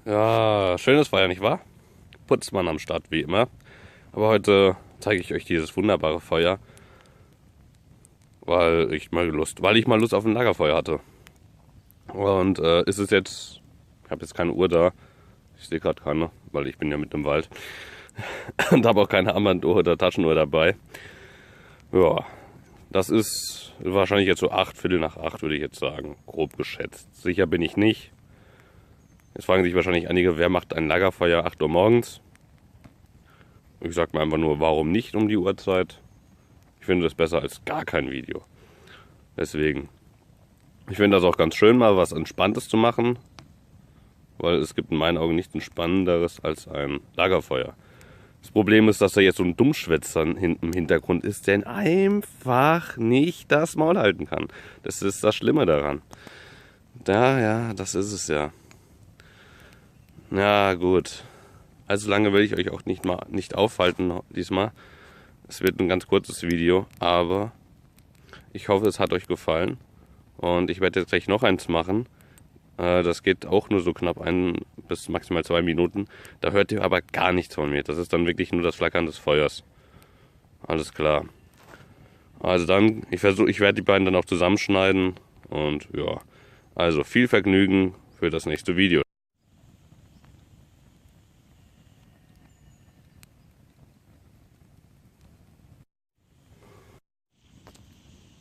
Ja, schönes Feuer, nicht wahr? Putzmann am Start, wie immer. Aber heute zeige ich euch dieses wunderbare Feuer, weil ich mal Lust auf ein Lagerfeuer hatte. Und ist es jetzt, ich habe jetzt keine Uhr da, ich sehe gerade keine, weil ich bin ja mitten im Wald. Und habe auch keine Armbanduhr oder Taschenuhr dabei. Ja, das ist wahrscheinlich jetzt so 8, Viertel nach 8, würde ich jetzt sagen, grob geschätzt. Sicher bin ich nicht. Jetzt fragen sich wahrscheinlich einige, wer macht ein Lagerfeuer 8 Uhr morgens? Ich sag mir einfach nur, warum nicht um die Uhrzeit? Ich finde das besser als gar kein Video. Deswegen. Ich finde das auch ganz schön, mal was Entspanntes zu machen. Weil es gibt in meinen Augen nichts Entspannenderes als ein Lagerfeuer. Das Problem ist, dass da jetzt so ein Dummschwätzer hinten im Hintergrund ist, der einfach nicht das Maul halten kann. Das ist das Schlimme daran. Ja, das ist es ja. Ja, gut. Also lange will ich euch auch nicht aufhalten diesmal. Es wird ein ganz kurzes Video, aber ich hoffe, es hat euch gefallen. Und ich werde jetzt gleich noch eins machen. Das geht auch nur so knapp 1 bis maximal 2 Minuten. Da hört ihr aber gar nichts von mir. Das ist dann wirklich nur das Flackern des Feuers. Alles klar. Also dann, ich werde die beiden dann auch zusammenschneiden. Und ja, also viel Vergnügen für das nächste Video.